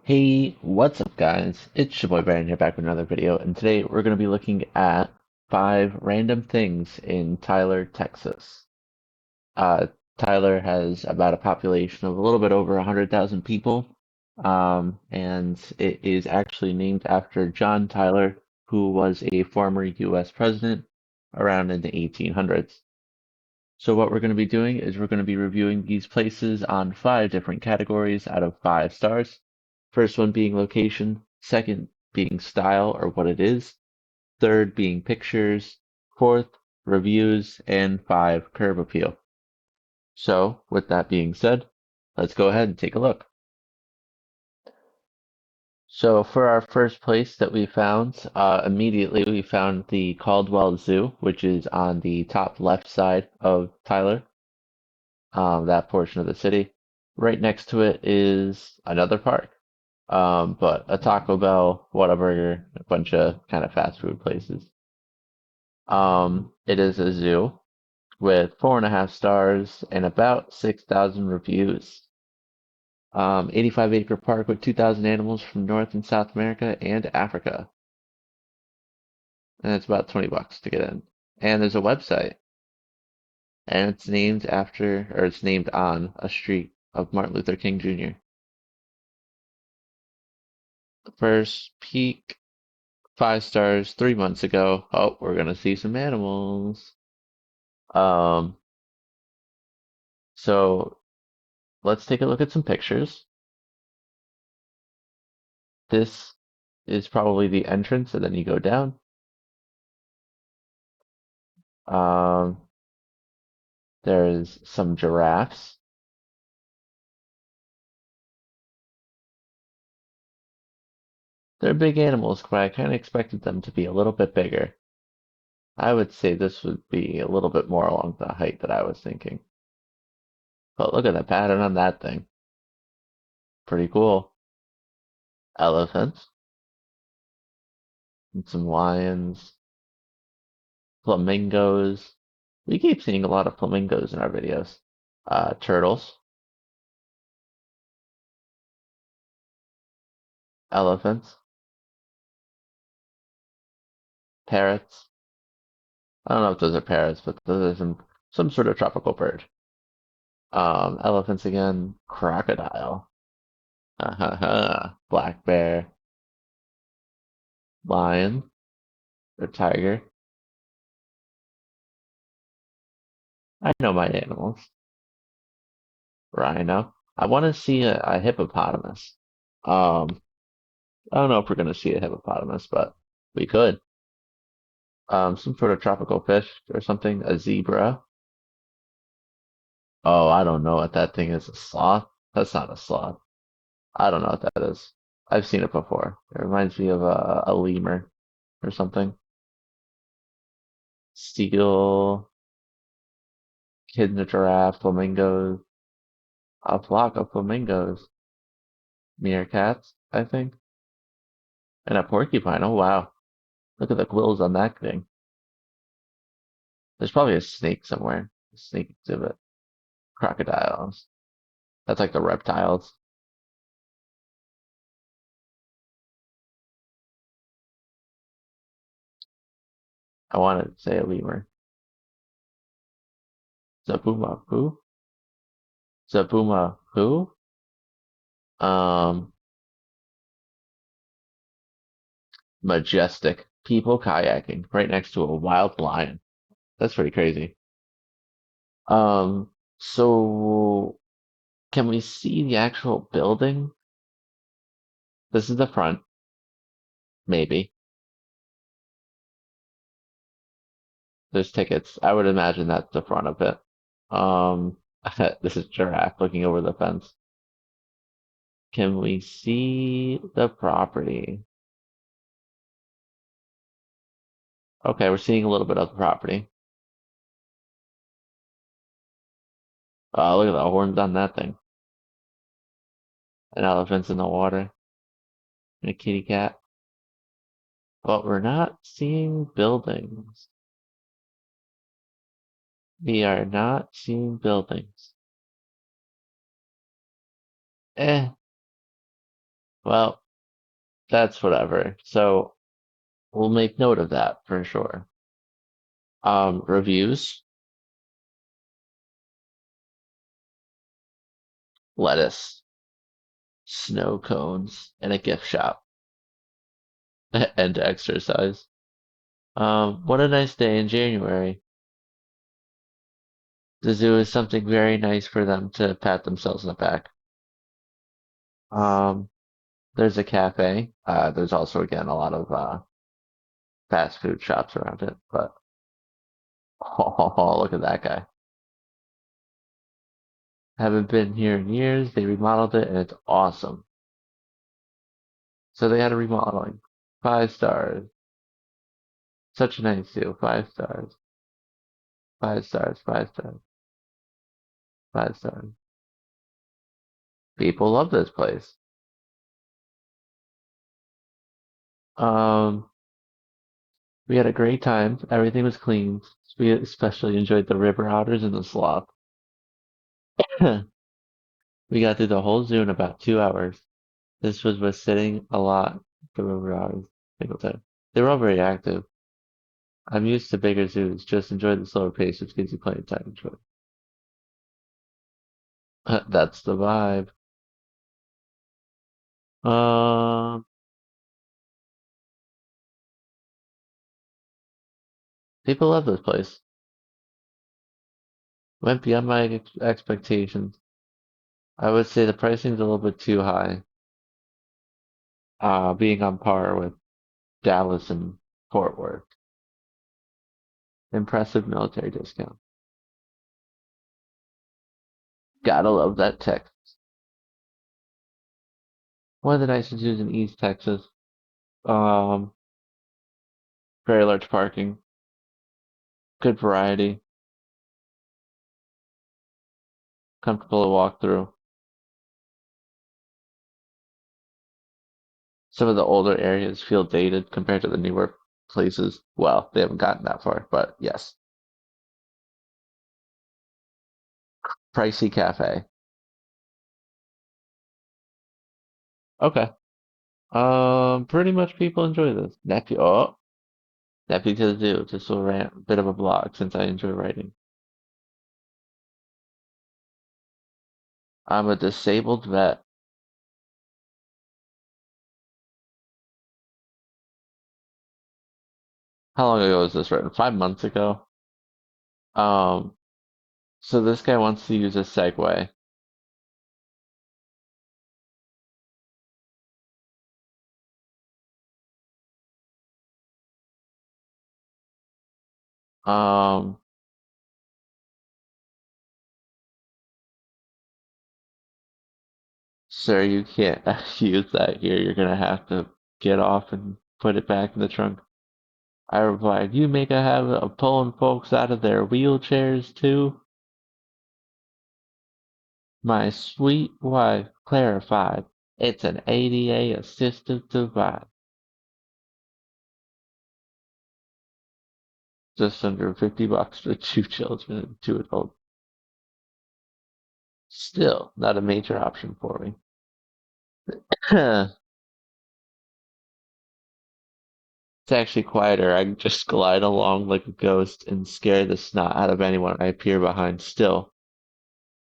Hey, what's up, guys? It's your boy Brandon here back with another video, and today we're going to be looking at 5 random things in Tyler, Texas. Uh, Tyler has about a population of a little bit over 100,000 people, and it is actually named after John Tyler, who was a former U.S. president around in the 1800s. So what we're going to be doing is we're going to be reviewing these places on 5 different categories out of 5 stars. First one being location, second being style or what it is, third being pictures, fourth, reviews, and 5, curb appeal. So with that being said, let's go ahead and take a look. So for our first place that we found, immediately we found the Caldwell Zoo, which is on the top left side of Tyler. That portion of the city. Right next to it is another park, but a Taco Bell, Whataburger, a bunch of kind of fast food places. It is a zoo with 4.5 stars and about 6,000 reviews. 85-acre park with 2,000 animals from North and South America and Africa, and it's about $20 to get in. And there's a website, and it's named after, or it's named on a street of Martin Luther King Jr. First peak, 5 stars 3 months ago. Oh, we're gonna see some animals. Um, so let's take a look at some pictures. This is probably the entrance, and then you go down. Um, there's some giraffes. They're big animals, but I kind of expected them to be a little bit bigger. I would say this would be a little bit more along the height that I was thinking. But look at the pattern on that thing. Pretty cool. Elephants and some lions, flamingos. We keep seeing a lot of flamingos in our videos. Turtles, elephants, parrots. I don't know if those are parrots, but those are some sort of tropical bird. Elephants again, crocodile, black bear, lion or tiger. I know my animals. Rhino. I want to see a hippopotamus. Um, I don't know if we're gonna see a hippopotamus, but we could. Some sort of tropical fish or something. A zebra. Oh, I don't know what that thing is. A sloth? That's not a sloth. I don't know what that is. I've seen it before. It reminds me of a lemur or something. Seal, kidney giraffe, flamingos, a flock of flamingos, meerkats, I think, and a porcupine. Oh wow, look at the quills on that thing. There's probably a snake somewhere. A snake exhibit. Crocodiles. That's like the reptiles. I wanted to say a lemur. Zabuma who? Zabuma who? Um, Majestic. People kayaking right next to a wild lion. That's pretty crazy. So can we see the actual building? This is the front, maybe. There's tickets. I would imagine that's the front of it. Um, this is giraffe looking over the fence. Can we see the property? Okay, we're seeing a little bit of the property. Look at the horns on that thing. An elephant's in the water and a kitty cat. But we're not seeing buildings. We are not seeing buildings. Eh, Well, that's whatever. So we'll make note of that for sure. Reviews, lettuce, snow cones, and a gift shop, and exercise. What a nice day in January. The zoo is something very nice for them to pat themselves on the back. Um, there's a cafe. There's also again a lot of fast food shops around it. But oh, look at that guy. Haven't been here in years. They remodeled it and it's awesome. So they had a remodeling. 5 stars. Such a nice zoo. 5 stars. 5 stars. 5 stars. 5 stars. People love this place. Um, we had a great time. Everything was clean. We especially enjoyed the river otters and the sloth. We got through the whole zoo in about 2 hours. This was with sitting a lot, the river otters, single time. They were all very active. I'm used to bigger zoos. Just enjoy the slower pace, which gives you plenty of time to enjoy. That's the vibe. Um, People love this place. Went beyond my expectations. I would say the pricing's a little bit too high. Being on par with Dallas and Fort Worth. Impressive military discount. Gotta love that tech. One of the nicest zoos in East Texas. Um, Very large parking, good variety, comfortable to walk through. Some of the older areas feel dated compared to the newer places. Well, they haven't gotten that far, but yes. Pricey cafe. Okay. Pretty much people enjoy this. Nephew to the zoo. Just a bit of a blog since I enjoy writing. I'm a disabled vet. How long ago was this written? 5 months ago. Um, so this guy wants to use a segue. Um, Sir, you can't use that here. You're gonna have to get off and put it back in the trunk. I replied, you make a habit of pulling folks out of their wheelchairs too? My sweet wife clarified, it's an ADA assistive device. Just under $50 for 2 children and 2 adults. Still not a major option for me. It's actually quieter. I just glide along like a ghost and scare the snot out of anyone I appear behind. Still,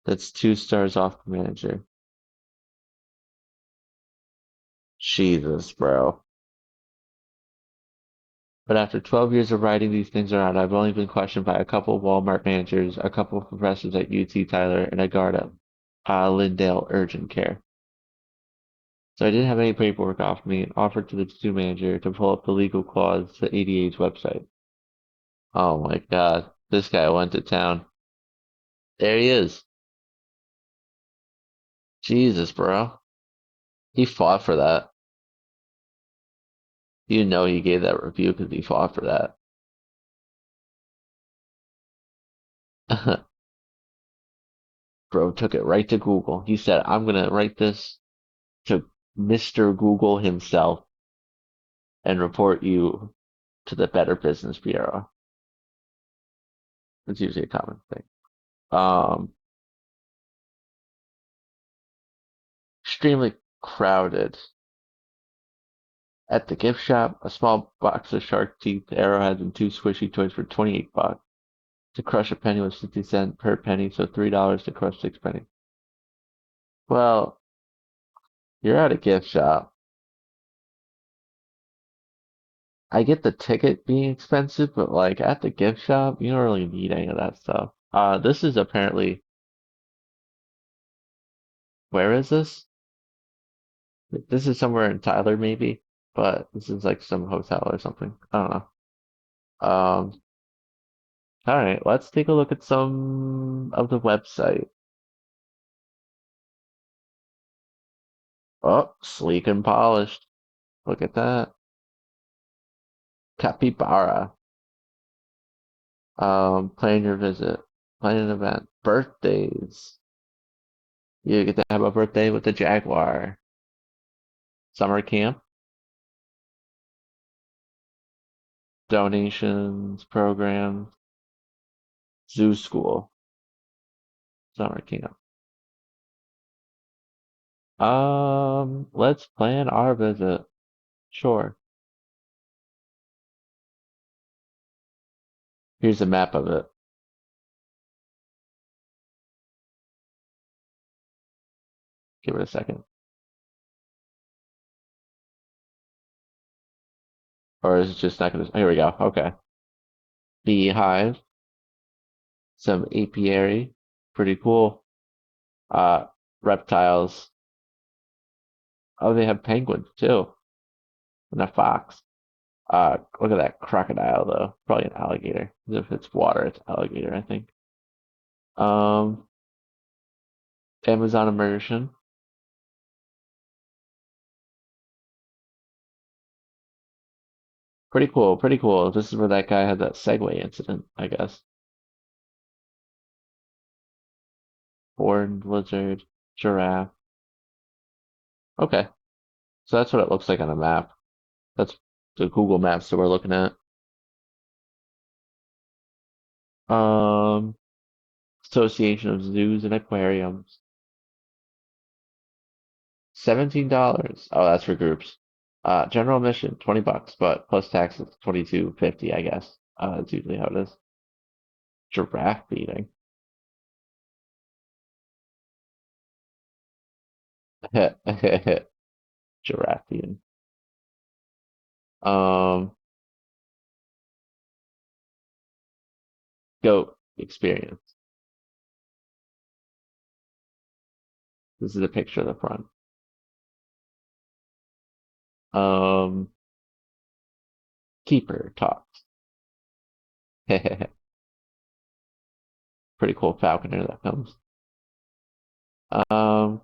that's 2 stars off the manager. Jesus, bro. But after 12 years of writing these things around, I've only been questioned by a couple of Walmart managers, a couple of professors at UT Tyler, and a guard at Lindale Urgent Care. So I didn't have any paperwork off me and offered to the zoo manager to pull up the legal clause to ADA's website. Oh my God, this guy went to town. There he is. Jesus, bro. He fought for that. You know he gave that review because he fought for that. Bro took it right to Google. He said, I'm gonna write this to Mr. Google himself and report you to the Better Business Bureau. It's usually a common thing. Um, Extremely crowded. At the gift shop, a small box of shark teeth, arrowheads, and two squishy toys for 28 bucks. To crush a penny was 50 cents per penny, so $3 to crush 6 pennies. Well, you're at a gift shop. I get the ticket being expensive, but like at the gift shop, you don't really need any of that stuff. This is apparently, where is this? This is somewhere in Tyler, maybe, but this is like some hotel or something. I don't know. All right, let's take a look at some of the website. Oh, sleek and polished. Look at that. Capybara. Plan your visit. Plan an event. Birthdays. You get to have a birthday with the Jaguar. Summer camp. Donations, programs. Zoo school. Summer camp. Let's plan our visit. Sure. Here's a map of it. Give it a second. Or is it just not gonna? Here we go. Okay. Beehive. Some apiary. Pretty cool. Uh, reptiles. Oh, they have penguins too. And a fox. Look at that crocodile though. Probably an alligator. If it's water, it's alligator, I think. Um, Amazon immersion. Pretty cool, pretty cool. This is where that guy had that Segway incident, I guess. Horned lizard, giraffe. Okay, so that's what it looks like on a map. That's the Google Maps that we're looking at. Um, Association of Zoos and Aquariums. $17. Oh, that's for groups. General admission, 20 bucks, but plus taxes, 22.50, I guess. That's usually how it is. Giraffe feeding. Giraffe feeding. Um, Goat experience. This is a picture of the front. Um, Keeper talks. Pretty cool falconer that comes. Um,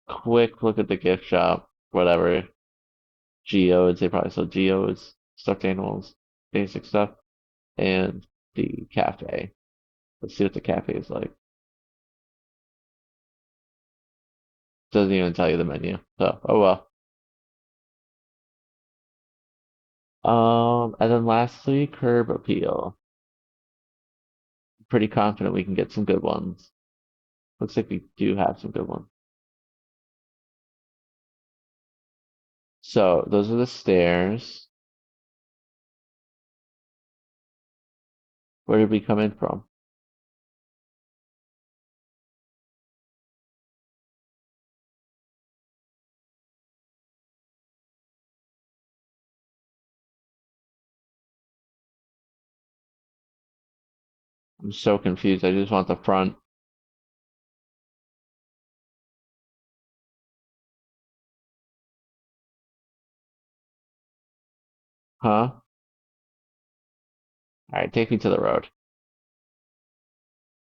Quick look at the gift shop. Whatever. Geodes, they probably sell geodes, stuffed animals, basic stuff, and the cafe. Let's see what the cafe is like. Doesn't even tell you the menu. So, oh well. And then lastly, curb appeal. Pretty confident we can get some good ones. Looks like we do have some good ones. So those are the stairs. Where did we come in from? I'm so confused. I just want the front. Huh? All right, take me to the road.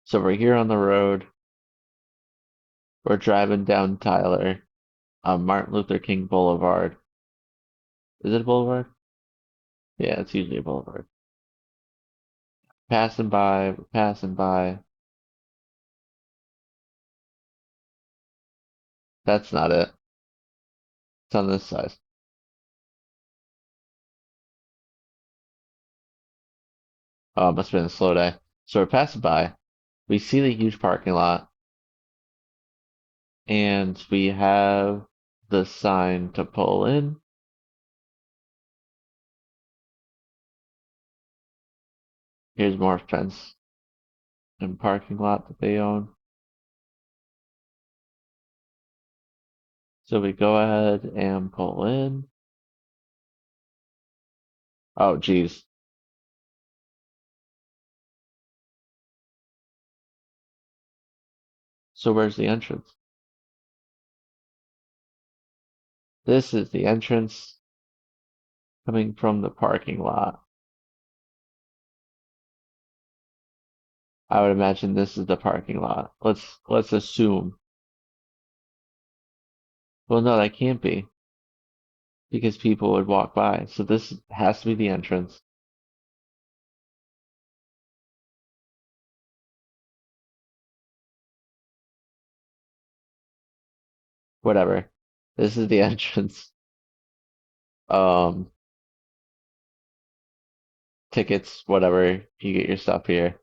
So we're here on the road. We're driving down Tyler, Martin Luther King Boulevard. Is it a boulevard? Yeah, it's usually a boulevard. Passing by, we're passing by. That's not it. It's on this side. Oh, it must have been a slow day. So we're passing by. We see the huge parking lot, and we have the sign to pull in. Here's more fence and parking lot that they own. So we go ahead and pull in. Oh, geez. So where's the entrance? This is the entrance coming from the parking lot. I would imagine this is the parking lot. Let's assume. Well, no, that can't be because people would walk by. So this has to be the entrance. Whatever. This is the entrance. Um, Tickets, whatever. You get your stuff here.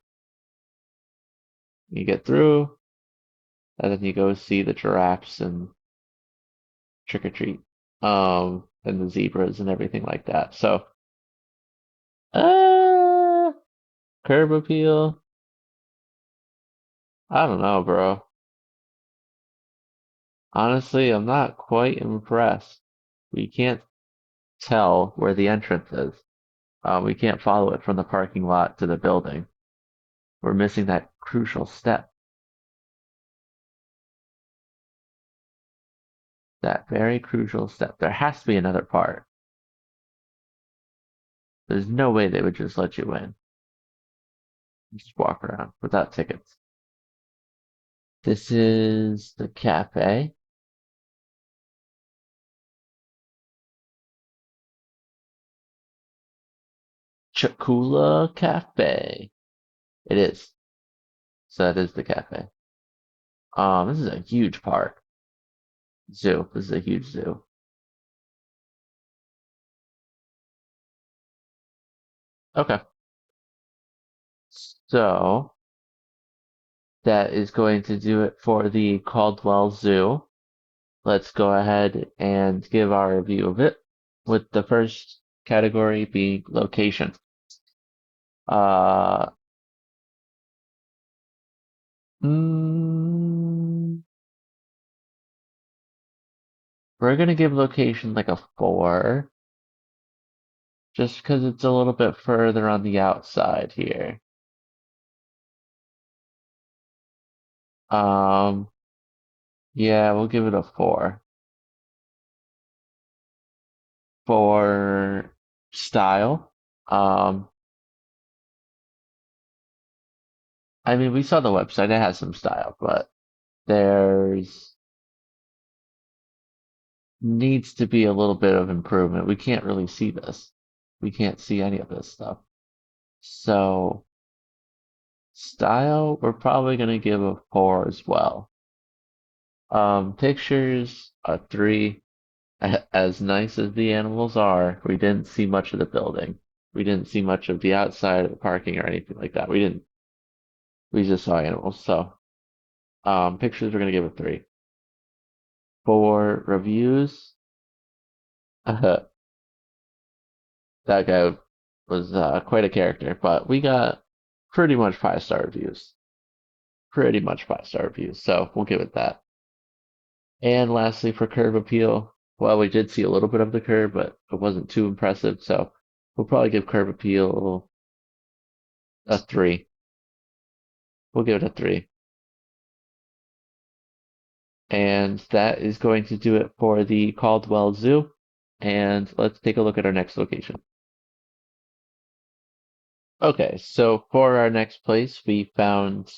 You get through, and then you go see the giraffes and trick or treat. And the zebras and everything like that. So, uh, curb appeal. I don't know, bro. Honestly, I'm not quite impressed. We can't tell where the entrance is. We can't follow it from the parking lot to the building. We're missing that crucial step, that very crucial step. There has to be another part. There's no way they would just let you in. Just walk around without tickets. This is the cafe. Chakula Cafe. It is. So that is the cafe. This is a huge park. Zoo. This is a huge zoo. Okay. So that is going to do it for the Caldwell Zoo. Let's go ahead and give our review of it, with the first category being location. Uh, mm, we're gonna give location like a 4, just because it's a little bit further on the outside here. Um, yeah, we'll give it a 4. For style, um, I mean, we saw the website, it has some style, but there's needs to be a little bit of improvement. We can't really see this. We can't see any of this stuff. So style, we're probably gonna give a 4 as well. Pictures, a 3. As nice as the animals are, we didn't see much of the building. We didn't see much of the outside of the parking or anything like that. We didn't. We just saw animals. So, pictures, we're gonna give a 3. For reviews, that guy was quite a character, but we got pretty much 5-star reviews. Pretty much 5-star reviews. So we'll give it that. And lastly, for curb appeal, well, we did see a little bit of the curb, but it wasn't too impressive. So we'll probably give curb appeal a 3. We'll give it a 3. And that is going to do it for the Caldwell Zoo. And let's take a look at our next location. Okay, so for our next place, we found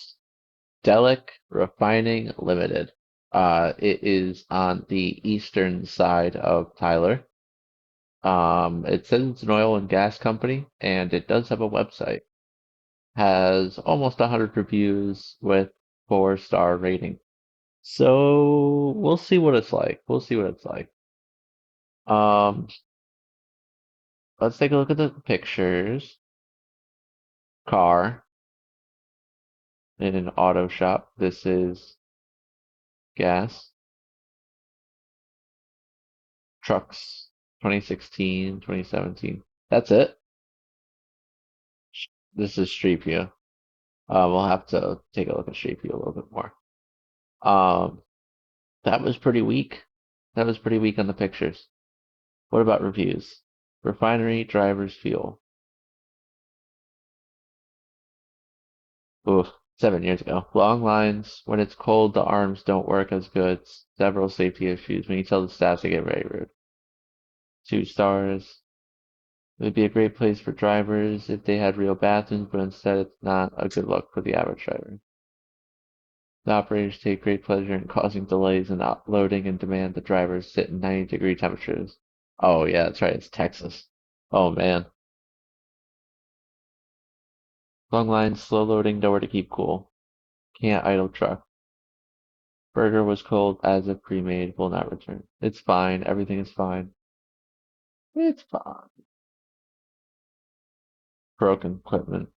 Delic Refining Limited. It is on the eastern side of Tyler. It says it's an oil and gas company, and it does have a website. Has almost 100 reviews with 4-star rating. So we'll see what it's like. We'll see what it's like. Um, let's take a look at the pictures. Car in an auto shop. This is gas. Trucks 2016, 2017. That's it. This is Street View. We'll have to take a look at Street View a little bit more. Um, that was pretty weak. That was pretty weak on the pictures. What about reviews? Refinery drivers fuel. Oof, 7 years ago. Long lines. When it's cold, the arms don't work as good. Several safety issues. When you tell the staff to get very rude. 2 stars. It would be a great place for drivers if they had real bathrooms, but instead it's not a good look for the average driver. The operators take great pleasure in causing delays in loading and demand the drivers sit in 90-degree temperatures. Oh yeah, that's right, it's Texas. Oh man. Long lines, slow loading, nowhere to keep cool. Can't idle truck. Burger was cold as if pre-made, will not return. It's fine, everything is fine. It's fine. Broken equipment.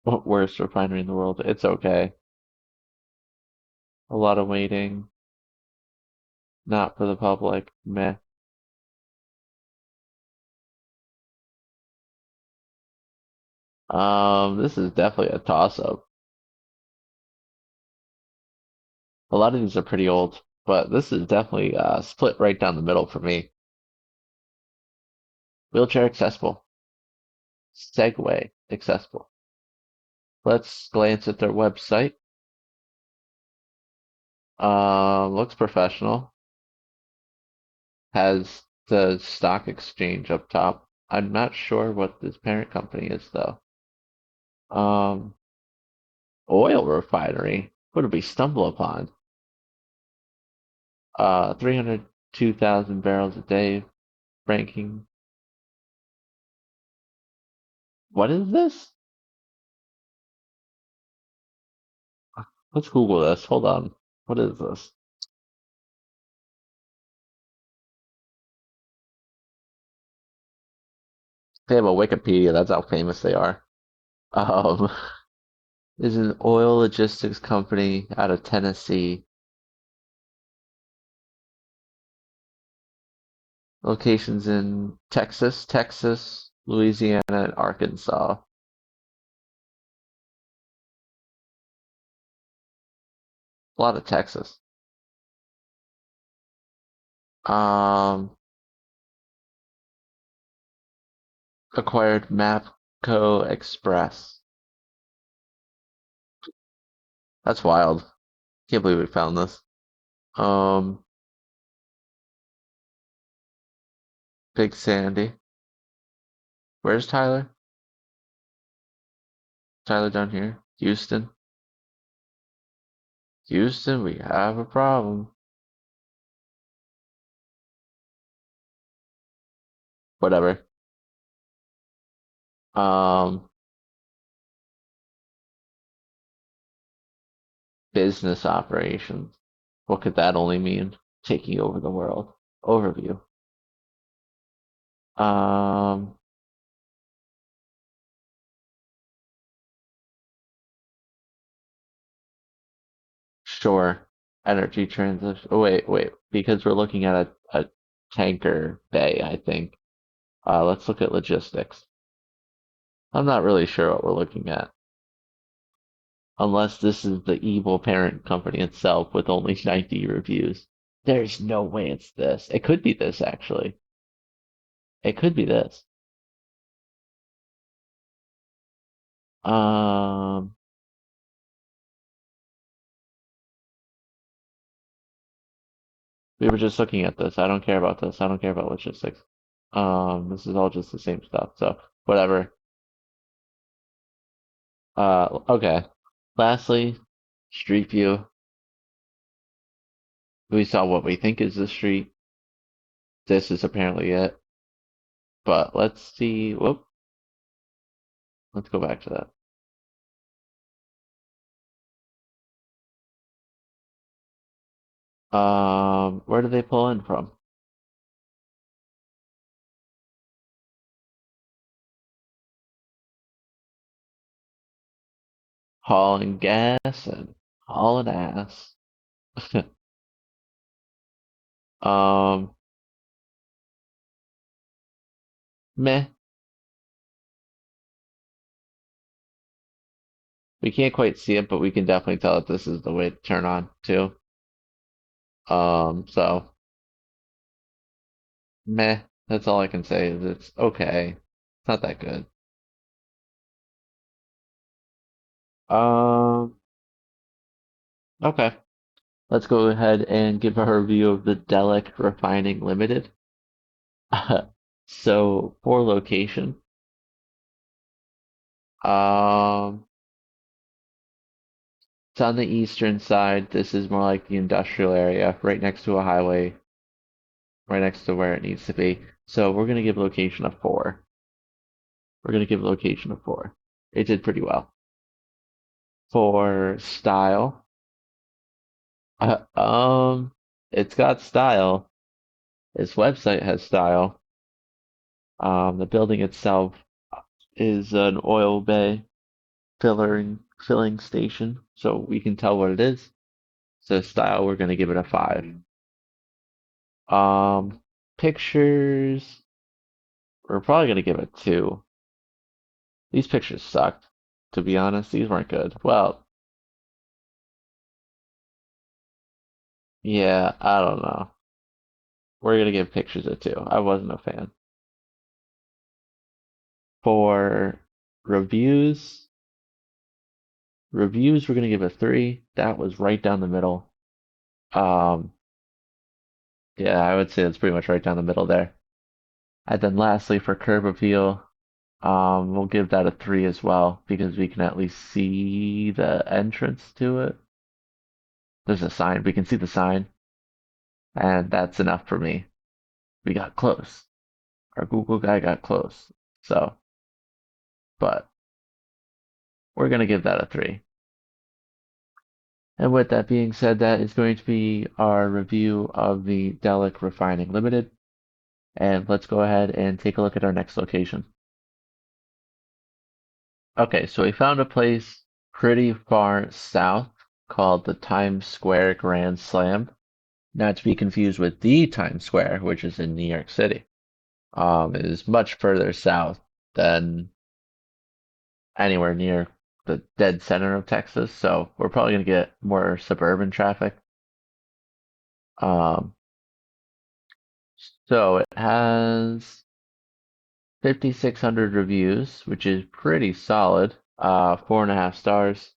Worst refinery in the world. It's okay. A lot of waiting. Not for the public. Meh. This is definitely a toss-up. A lot of these are pretty old, but this is definitely split right down the middle for me. Wheelchair accessible. Segway accessible. Let's glance at their website. Looks professional. Has the stock exchange up top. I'm not sure what this parent company is though. Um, Oil refinery. What did we stumble upon? 302,000 barrels a day ranking. What is this? Let's Google this. Hold on. What is this? They have a Wikipedia. That's how famous they are. Um, is an oil logistics company out of Tennessee. Locations in Texas, Louisiana, and Arkansas. A lot of Texas. Um, Acquired Mapco Express. That's wild. Can't believe we found this. Um, Big Sandy. Where's Tyler? Tyler down here. Houston. Houston, we have a problem. Whatever. Um, Business operations. What could that only mean? Taking over the world. Overview. Um, sure. Energy transition. Oh, wait. Because we're looking at a tanker bay, I think. Let's look at logistics. I'm not really sure what we're looking at. Unless this is the evil parent company itself with only 90 reviews. There's no way it's this. It could be this, actually. It could be this. Um, we were just looking at this. I don't care about this. I don't care about logistics. This is all just the same stuff. So whatever. Okay. Lastly, Street View. We saw what we think is the street. This is apparently it. But let's see. Whoop. Let's go back to that. Where do they pull in from? Hauling gas and hauling ass. Um, Meh. We can't quite see it, but we can definitely tell that this is the way to turn on too. So meh. That's all I can say is it's okay. It's not that good. Um, okay. Let's go ahead and give a review of the Delic Refining Limited. So for location, um, it's on the eastern side. This is more like the industrial area, right next to a highway, right next to where it needs to be. So we're gonna give location a 4. We're gonna give location a 4. It did pretty well. For style, uh, um, it's got style. Its website has style. The building itself is an oil bay filling station, so we can tell what it is. So style, we're gonna give it a 5. Um, pictures, we're probably gonna give it 2. These pictures sucked, to be honest. These weren't good. Well, yeah, I don't know. We're gonna give pictures a 2. I wasn't a fan. For reviews, we're gonna give a 3. That was right down the middle. Um, yeah, I would say that's pretty much right down the middle there. And then lastly, for curb appeal, we'll give that a 3 as well because we can at least see the entrance to it. There's a sign. We can see the sign, and that's enough for me. We got close. Our Google guy got close. So, but we're gonna give that a 3. And with that being said, that is going to be our review of the Delic Refining Limited. And let's go ahead and take a look at our next location. Okay, so we found a place pretty far south called the Times Square Grand Slam. Not to be confused with the Times Square, which is in New York City. It is much further south than anywhere near the dead center of Texas, so we're probably going to get more suburban traffic. Um, so it has 5,600 reviews, which is pretty solid. 4.5 stars.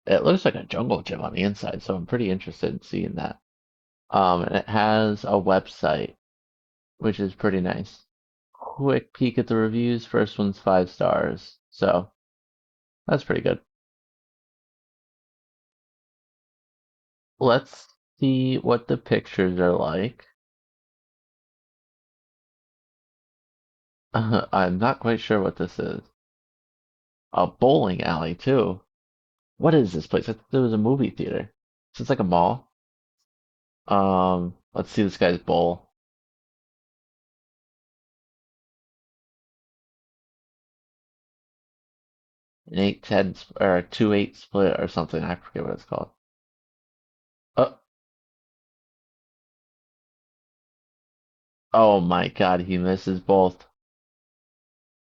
It looks like a jungle gym on the inside, so I'm pretty interested in seeing that. And it has a website, which is pretty nice. Quick peek at the reviews. First one's 5 stars, so that's pretty good. Let's see what the pictures are like. I'm not quite sure what this is. A bowling alley too. What is this place? I thought there was a movie theater. Is this like a mall? Let's see this guy's bowl. An 8-10 or a 2-8 split or something. I forget what it's called. Oh, oh my God, he misses both.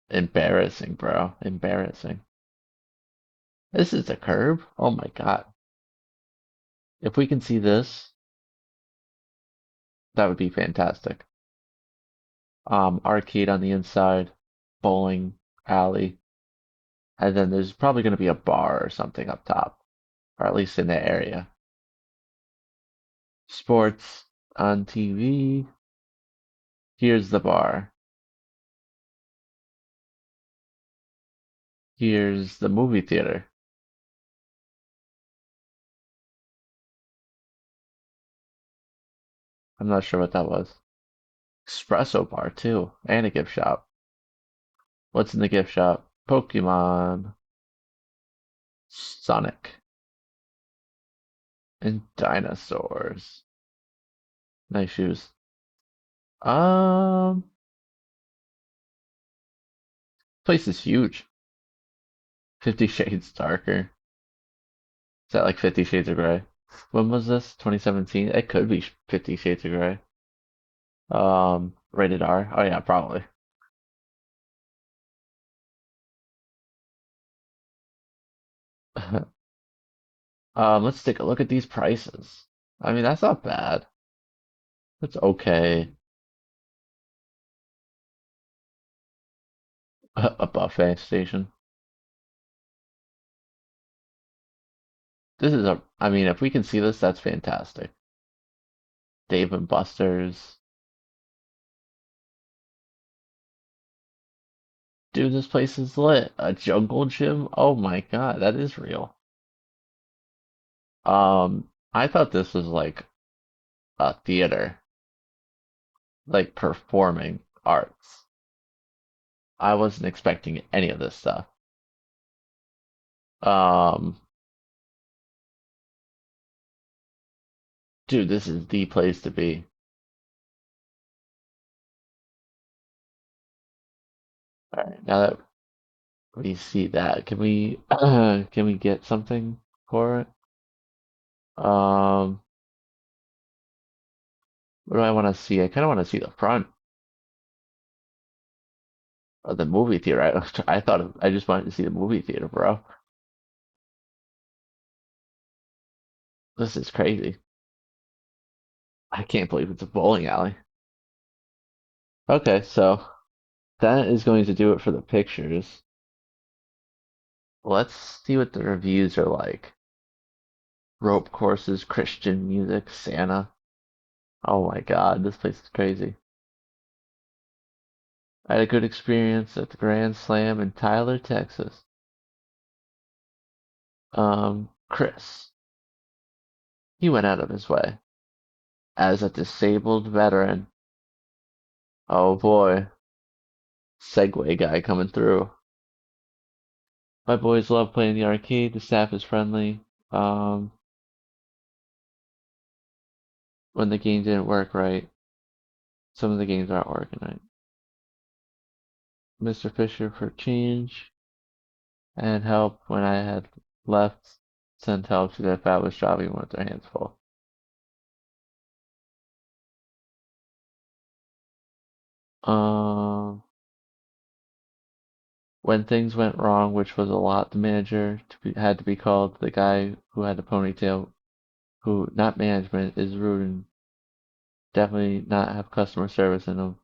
Embarrassing, bro. Embarrassing. This is a curb? Oh my God. If we can see this, that would be fantastic. Arcade on the inside, bowling alley, and then there's probably going to be a bar or something up top, or at least in the area. Sports on TV. Here's the bar. Here's the movie theater. I'm not sure what that was. Espresso bar too, and a gift shop. What's in the gift shop? Pokemon, Sonic, and dinosaurs. Nice shoes. Um, place is huge. 50 Shades Darker. Is that like 50 Shades of Grey? When was this? 2017? It could be 50 Shades of Grey. Rated R. Oh yeah, probably. Let's take a look at these prices. I mean, that's not bad. That's okay. A buffet station. This is I mean, if we can see this, that's fantastic. Dave and Buster's. Dude, this place is lit. A jungle gym? Oh my God, that is real. I thought this was like a theater, like performing arts. I wasn't expecting any of this stuff. Um, dude, this is the place to be. All right, now that we see that, can we can we get something for it? Um, what do I want to see? I kind of want to see the front of the movie theater. I thought I just wanted to see the movie theater, bro. This is crazy. I can't believe it's a bowling alley. Okay, so that is going to do it for the pictures. Let's see what the reviews are like. Rope courses, Christian music, Santa. Oh my God, this place is crazy. I had a good experience at the Grand Slam in Tyler, Texas. Chris, he went out of his way as a disabled veteran. Oh boy, Segway guy coming through. My boys love playing the arcade. The staff is friendly. Um, when the game didn't work right, some of the games aren't working right. Mr. Fisher for change and help when I had left. Sent help to the I was driving with their hands full. Um, when things went wrong, which was a lot, the manager had to be called. The guy who had the ponytail, who not management, is rude and definitely not have customer service in him.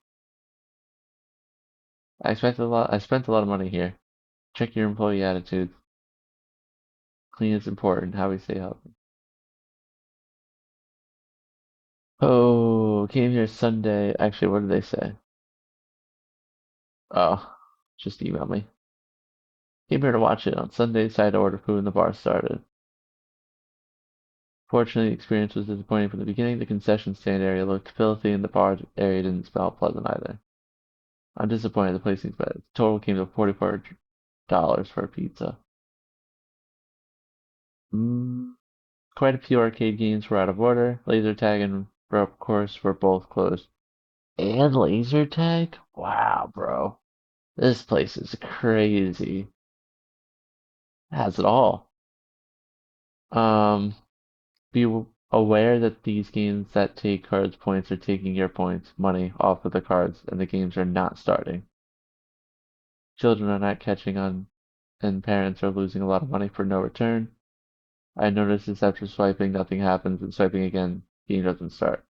I spent a lot. I spent a lot of money here. Check your employee attitude. Clean is important. How we stay healthy. Oh, came here Sunday. Actually, what did they say? Oh, just email me. Came here to watch it on Sunday. Decided to order food and the bar started. Fortunately, the experience was disappointing from the beginning. The concession stand area looked filthy, and the bar area didn't smell pleasant either. I'm disappointed the place seems better. The total came to $44 for a pizza. Mm, quite a few arcade games were out of order. Laser tag and rope course were both closed. And laser tag? Wow, bro. This place is crazy. It has it all. Um, be aware that these games that take cards points are taking your points, money off of the cards, and the games are not starting. Children are not catching on, and parents are losing a lot of money for no return. I noticed this after swiping, nothing happens, and swiping again, game doesn't start.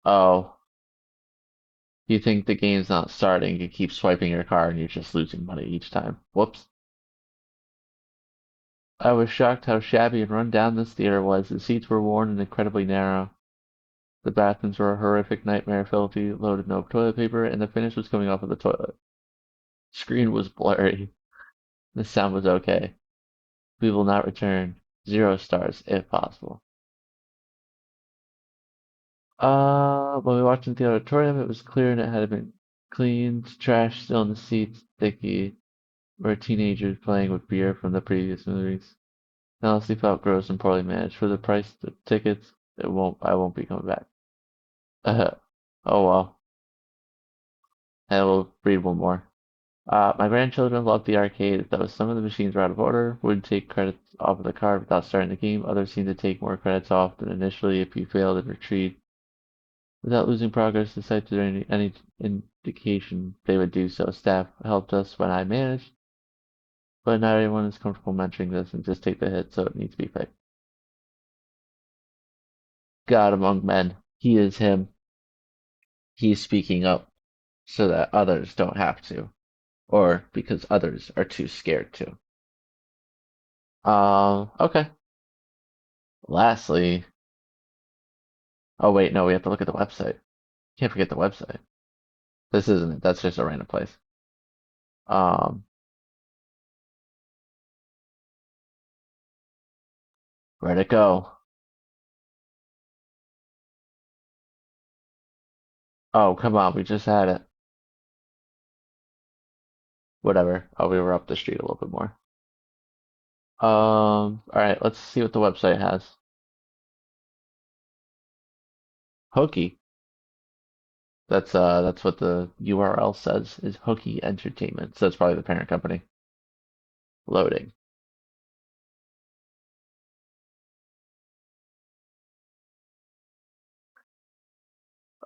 Oh, you think the game's not starting, you keep swiping your card and you're just losing money each time. Whoops. I was shocked how shabby and run down this theater was. The seats were worn and incredibly narrow. The bathrooms were a horrific nightmare, filthy, loaded no toilet paper, and the finish was coming off of the toilet. Screen was blurry. The sound was okay. We will not return. 0 stars, if possible. When we walked into the auditorium, it was clear and it had been cleaned. Trash still in the seats, sticky. Were teenagers playing with beer from the previous movies. It honestly felt gross and poorly managed. For the price of tickets, I won't be coming back. Oh well. I will read one more. My grandchildren loved the arcade, though some of the machines were out of order, would take credits off of the card without starting the game. Others seemed to take more credits off than initially if you failed and retreat. Without losing progress, the site did any indication they would do so. Staff helped us when I managed, but not everyone is comfortable mentioning this and just take the hit, so it needs to be fixed. God among men, he is him. He's speaking up so that others don't have to, or because others are too scared to. Okay. Lastly, oh wait, no, we have to look at the website. Can't forget the website. This isn't it. That's just a random place. Um, where'd it go? Oh, come on, we just had it. Whatever. Oh, we were up the street a little bit more. All right, let's see what the website has. Hooky. That's what the URL says is Hooky Entertainment. So that's probably the parent company. Loading.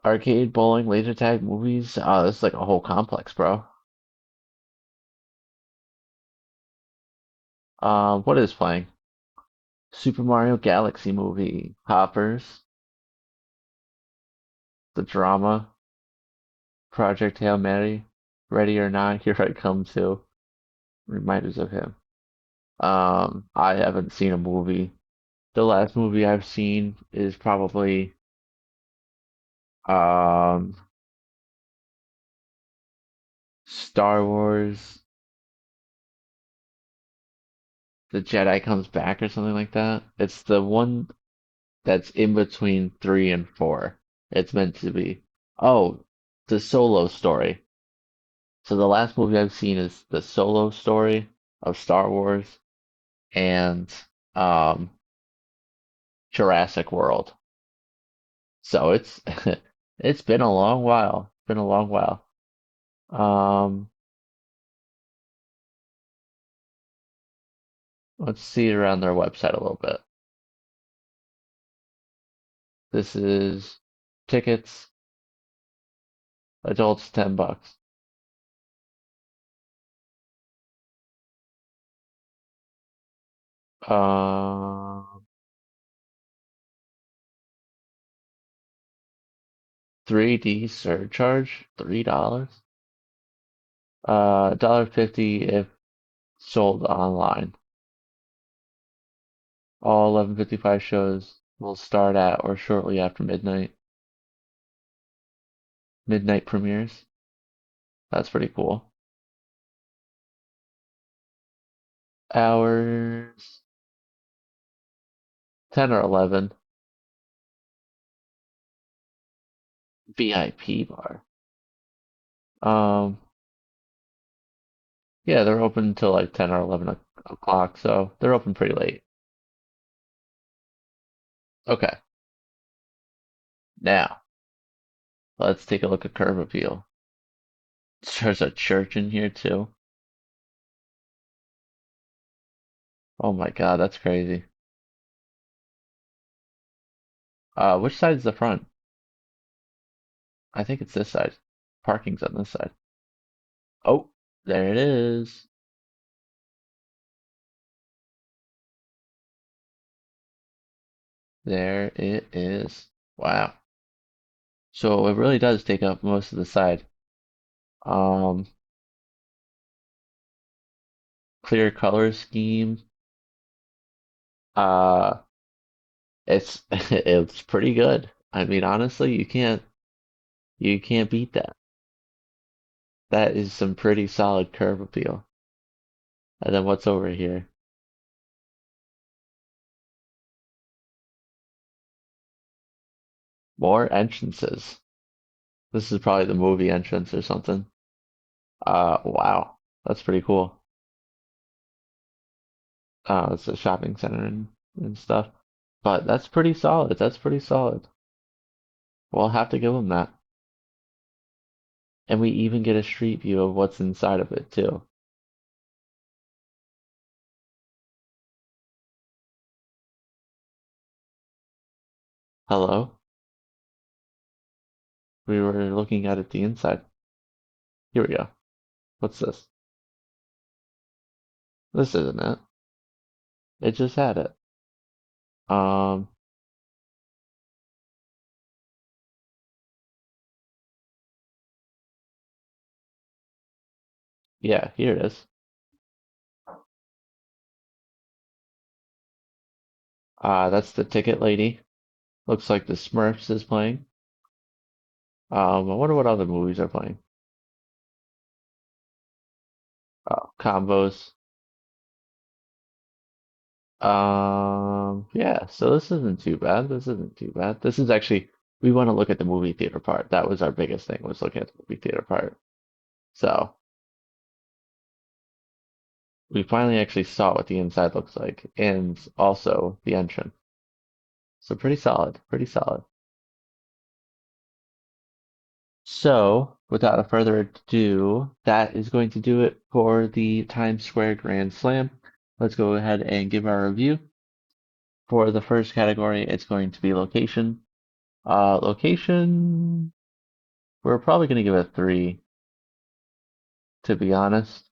Arcade, bowling, laser tag, movies. Oh, this is like a whole complex, bro. What is playing? Super Mario Galaxy movie. Hoppers. The drama. Project Hail Mary. Ready or Not, Here I Come To. Reminders of him. I haven't seen a movie. The last movie I've seen is probably um Star Wars, The Jedi Comes Back or something like that. It's the one that's in between three and four. It's meant to be. Oh, the Solo Story. So the last movie I've seen is the Solo Story of Star Wars and um Jurassic World. So it's it's been a long while. Been a long while. Um, let's see around their website a little bit. This is tickets, adults $10. 3D surcharge, $3. $1.50 if sold online. All 11:55 shows will start at or shortly after midnight. Midnight premieres. That's pretty cool. Hours 10 or 11. VIP bar. Um, yeah, they're open until like 10 or 11 o'clock, so they're open pretty late. Okay, now let's take a look at Curb Appeal. There's a church in here too. Oh my God, that's crazy. Which side's the front? I think it's this side. Parking's on this side. Oh, there it is. There it is. Wow. So it really does take up most of the side. Um, clear color scheme. Uh, it's it's pretty good. I mean, honestly, you can't beat that. That is some pretty solid curb appeal. And then what's over here? More entrances. This is probably the movie entrance or something. Wow. That's pretty cool. It's a shopping center and stuff. But that's pretty solid. That's pretty solid. We'll have to give them that. And we even get a street view of what's inside of it too. Hello? We were looking at it the inside. Here we go. What's this? This isn't it. It just had it. Um, yeah, here it is. That's the ticket lady. Looks like the Smurfs is playing. I wonder what other movies are playing. Combos. Yeah, so this isn't too bad. This isn't too bad. This is actually, we want to look at the movie theater part. That was our biggest thing, was looking at the movie theater part. So we finally actually saw what the inside looks like and also the entrance. So pretty solid, pretty solid. So without a further ado, that is going to do it for the Times Square Grand Slam. Let's go ahead and give our review. For the first category, it's going to be location. Location, we're probably going to give it a 3, to be honest.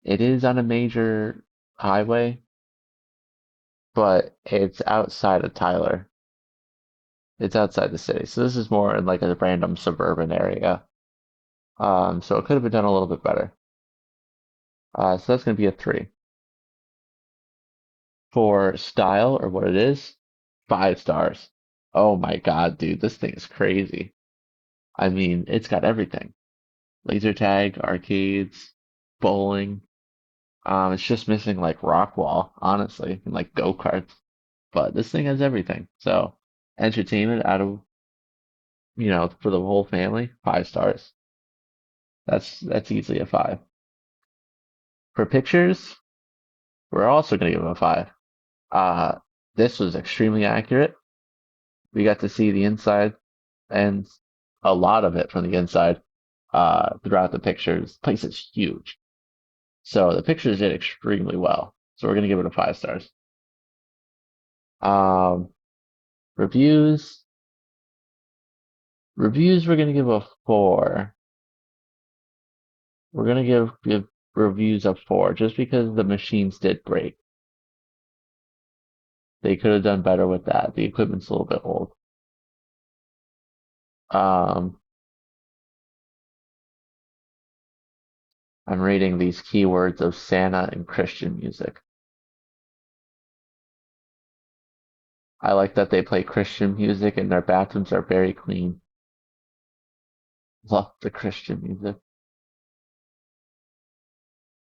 It is on a major highway, but it's outside of Tyler. It's outside the city. So this is more in like a random suburban area. So it could have been done a little bit better. So that's going to be a 3. For style or what it is, 5 stars. Oh my God, dude, this thing is crazy. I mean, it's got everything. Laser tag, arcades, bowling. It's just missing like Rockwall, honestly, and like go-karts. But this thing has everything. So entertainment out of, for the whole family, 5 stars. That's easily a 5. For pictures, we're also gonna give them a 5. Uh, this was extremely accurate. We got to see the inside and a lot of it from the inside throughout the pictures. The place is huge. So the pictures did extremely well. So we're gonna give it a 5 stars. Um, reviews. Reviews we're gonna give a 4. We're gonna give reviews a 4 just because the machines did break. They could have done better with that. The equipment's a little bit old. Um, I'm reading these keywords of Santa and Christian music. I like that they play Christian music and their bathrooms are very clean. Love the Christian music.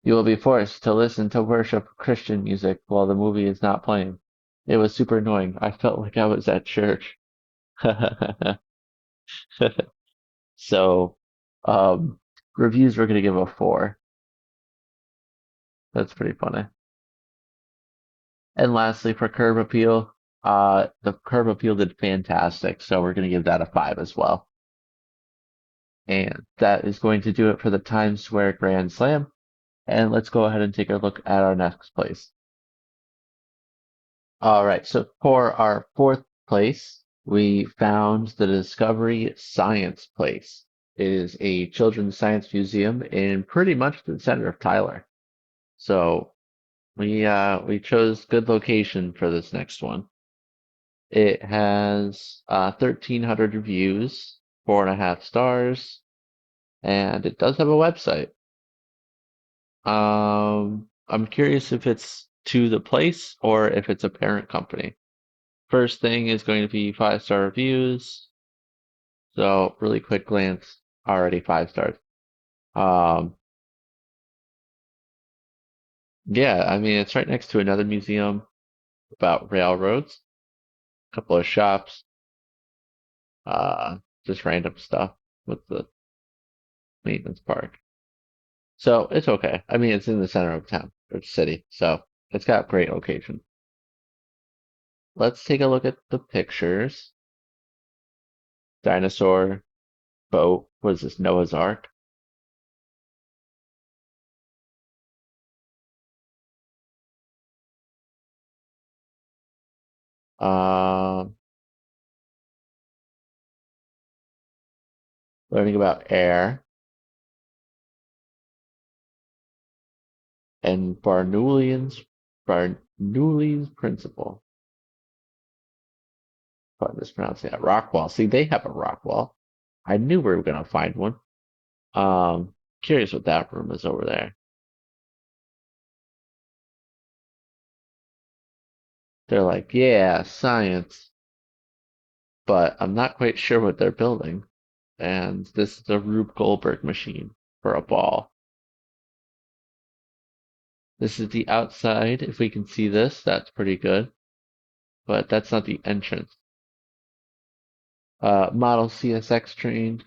You will be forced to listen to worship Christian music while the movie is not playing. It was super annoying. I felt like I was at church. So, um, reviews we're gonna give a 4. That's pretty funny. And lastly, for Curb Appeal, the Curb Appeal did fantastic, so we're gonna give that a 5 as well. And that is going to do it for the Times Square Grand Slam. And let's go ahead and take a look at our next place. All right, so for our fourth place, we found the Discovery Science Place. It is a children's science museum in pretty much the center of Tyler. So we chose good location for this next one. It has 1,300 reviews, 4.5 stars, and it does have a website. I'm curious if it's to the place or if it's a parent company. First thing is going to be 5 star reviews. So really quick glance, already 5 stars. Um, yeah, I mean it's right next to another museum about railroads, a couple of shops, uh, just random stuff with the maintenance park. So it's okay. I mean it's in the center of town or city, so it's got great location. Let's take a look at the pictures. Dinosaur boat. What is this? Noah's Ark. Um, learning about air and Bernoulli's principle. If I'm mispronouncing that. Rock wall. See, they have a rock wall. I knew we were gonna find one. Curious what that room is over there. They're like, yeah, science, but I'm not quite sure what they're building. And this is the Rube Goldberg machine for a ball. This is the outside. If we can see this, that's pretty good. But that's not the entrance. Model CSX train.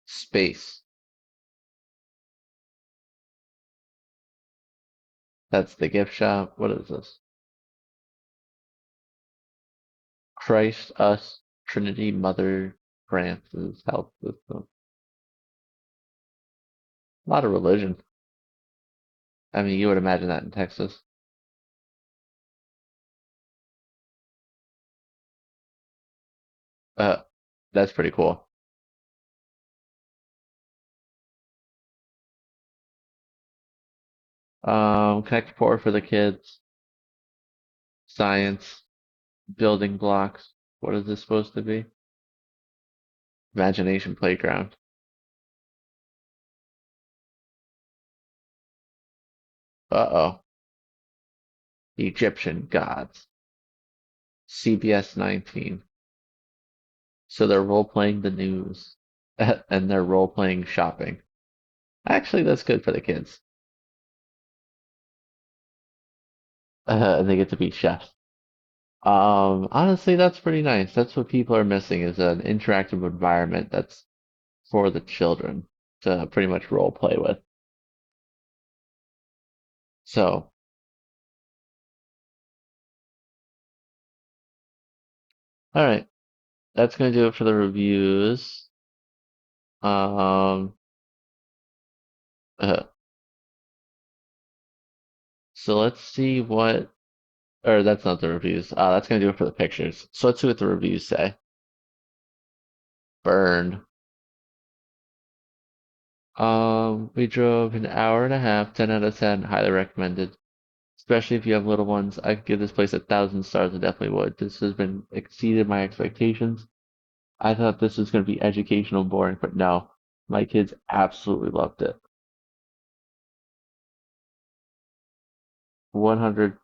Space. That's the gift shop. What is this? Christ, us, Trinity, Mother, Francis, health system. A lot of religion. I mean, you would imagine that in Texas. Uh, that's pretty cool. Connect four for the kids. Science, building blocks. What is this supposed to be? Imagination playground. Uh-oh. Egyptian gods. CBS 19. So they're role playing the news and they're role playing shopping. Actually, that's good for the kids. And they get to be chefs. Honestly, that's pretty nice. That's what people are missing is an interactive environment that's for the children to pretty much role play with. So, all right, that's gonna do it for the reviews. Um, uh, so let's see what, or that's not the reviews. That's gonna do it for the pictures. So let's see what the reviews say. Burn. We drove an hour and a half, 10 out of 10, highly recommended. Especially if you have little ones, I could give this place 1,000 stars. I definitely would. This has been exceeded my expectations. I thought this was going to be educational boring, but no, my kids absolutely loved it. 100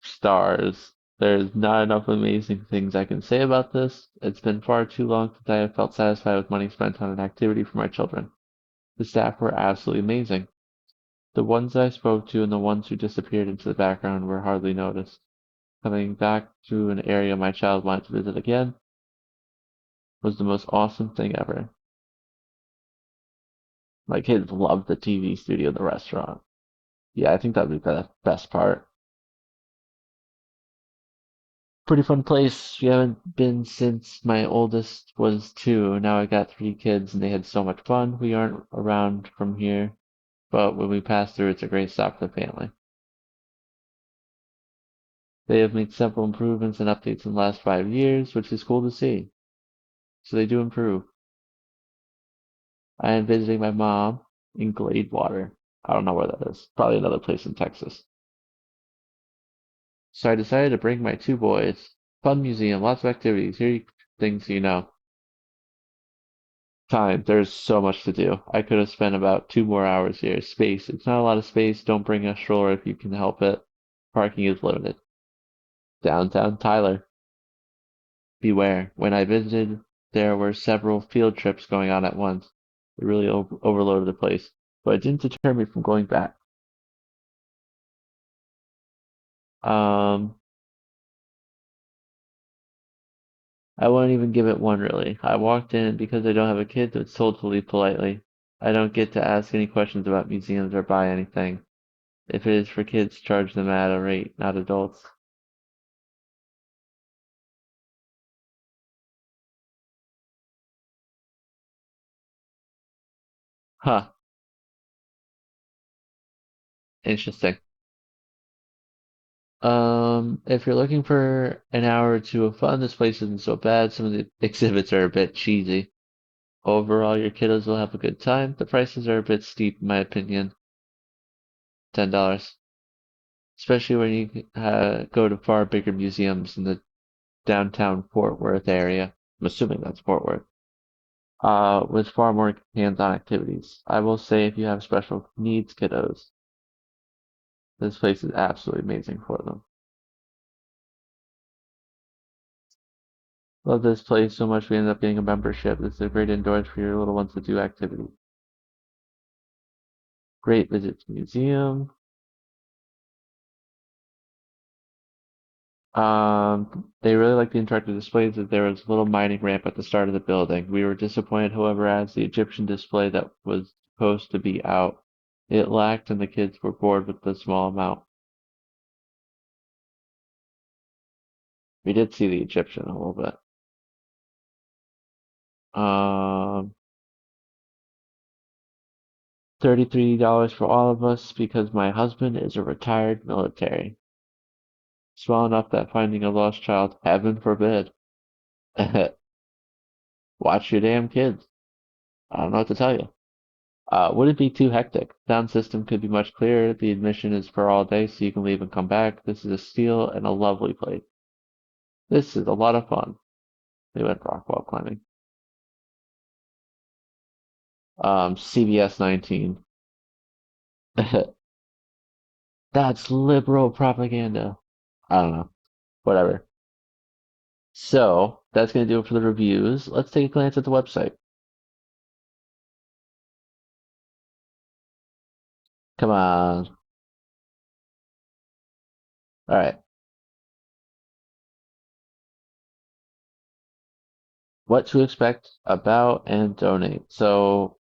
stars. There's not enough amazing things I can say about this. It's been far too long since I have felt satisfied with money spent on an activity for my children. The staff were absolutely amazing. The ones I spoke to and the ones who disappeared into the background were hardly noticed. Coming back to an area my child wanted to visit again was the most awesome thing ever. My kids loved the TV studio and the restaurant. Yeah, I think that would be the best part. Pretty fun place. We haven't been since my oldest was 2. Now I got 3 kids and they had so much fun. We aren't around from here, but when we pass through, it's a great stop for the family. They have made several improvements and updates in the last 5 years, which is cool to see. So they do improve. I am visiting my mom in Gladewater. I don't know where that is. Probably another place in Texas. So I decided to bring my 2 boys. Fun museum, lots of activities. Here, things you know. Time. There's so much to do. I could have spent about 2 more hours here. Space. It's not a lot of space. Don't bring a stroller if you can help it. Parking is limited. Downtown Tyler. Beware. When I visited, there were several field trips going on at once. It really overloaded the place, but it didn't deter me from going back. Um, I won't even give it one really. I walked in and because I don't have a kid, was told to leave politely. I don't get to ask any questions about museums or buy anything. If it is for kids, charge them at a rate, not adults. Huh, interesting. If you're looking for an hour or two of fun, this place isn't so bad. Some of the exhibits are a bit cheesy. Overall, your kiddos will have a good time. The prices are a bit steep, in my opinion. $10. Especially when you go to far bigger museums in the downtown Fort Worth area. I'm assuming that's Fort Worth. With far more hands-on activities. I will say if you have special needs kiddos, this place is absolutely amazing for them. Love this place so much we ended up getting a membership. This is a great indoors for your little ones to do activities. Great visit to museum. They really like the interactive displays that there was a little mining ramp at the start of the building. We were disappointed, however, as the Egyptian display that was supposed to be out, it lacked and the kids were bored with the small amount. We did see the Egyptian a little bit. Um, $33 for all of us because my husband is a retired military. Small enough that finding a lost child, heaven forbid. Watch your damn kids. I don't know what to tell you. Would it be too hectic? Sound system could be much clearer. The admission is for all day, so you can leave and come back. This is a steal and a lovely place. This is a lot of fun. They went rock wall climbing. CBS 19. That's liberal propaganda. I don't know. Whatever. So that's gonna do it for the reviews. Let's take a glance at the website. Come on. All right. What to expect about and donate. So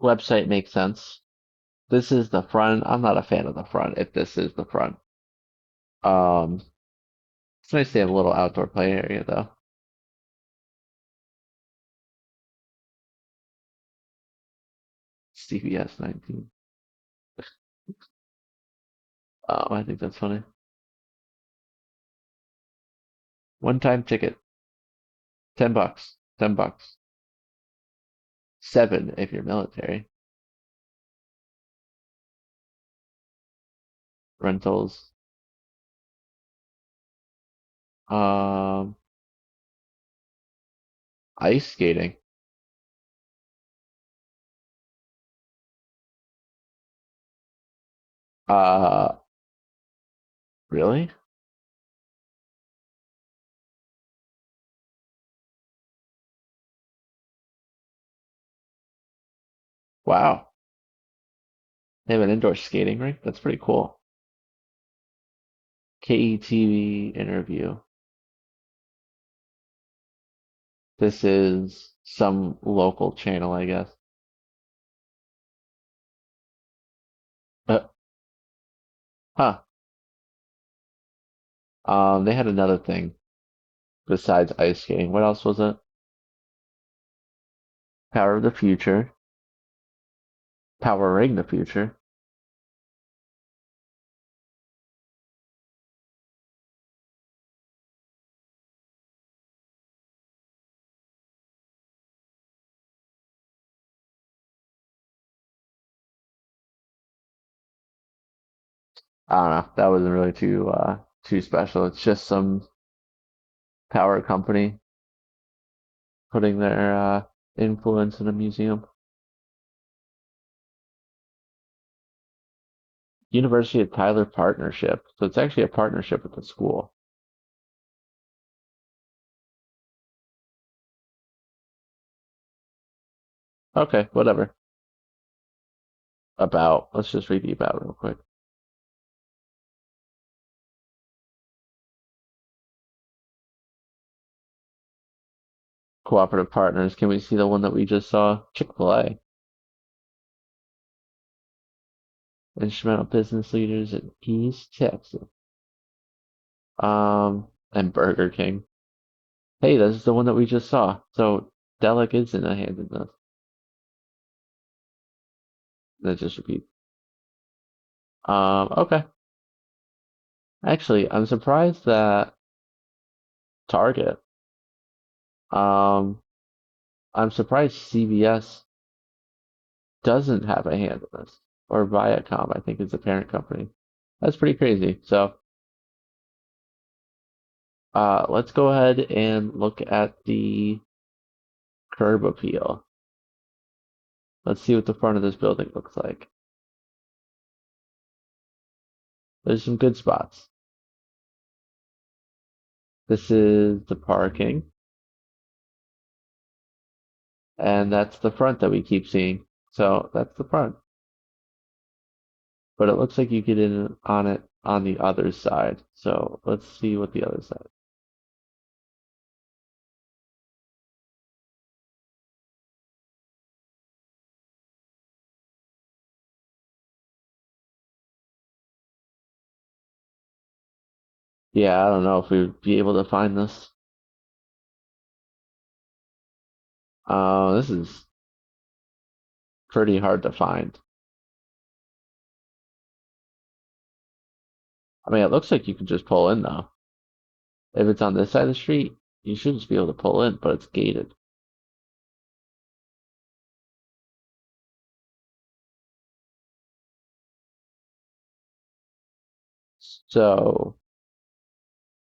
website makes sense. This is the front. I'm not a fan of the front if this is the front. Um, it's nice to have a little outdoor play area though. CBS 19. I think that's funny. One time ticket, $10. $10. Seven if you're military. Rentals. Um, ice skating. Uh, really? Wow. They have an indoor skating rink? That's pretty cool. KETV interview. This is some local channel, I guess. Uh, huh. They had another thing besides ice skating. What else was it? Power of the Future. Powering the Future. I don't know. That wasn't really too special. It's just some power company putting their influence in a museum. University of Tyler partnership. So it's actually a partnership with the school. Okay, whatever. About. Let's just read the about real quick. Cooperative partners. Can we see the one that we just saw? Chick-fil-A. Instrumental business leaders in East Texas. And Burger King. Hey, this is the one that we just saw. So Delic is in a hand in this. That just repeat. Okay. Actually, I'm surprised that Target. Um, I'm surprised CVS doesn't have a hand in this, or Viacom, I think is the parent company. That's pretty crazy. So, let's go ahead and look at the curb appeal. Let's see what the front of this building looks like. There's some good spots. This is the parking, and that's the front that we keep seeing. So that's the front. But it looks like you get in on it on the other side. So let's see what the other side. Yeah, I don't know if we'd be able to find this. This is pretty hard to find. I mean, it looks like you can just pull in though. If it's on this side of the street, you should just be able to pull in, but it's gated. So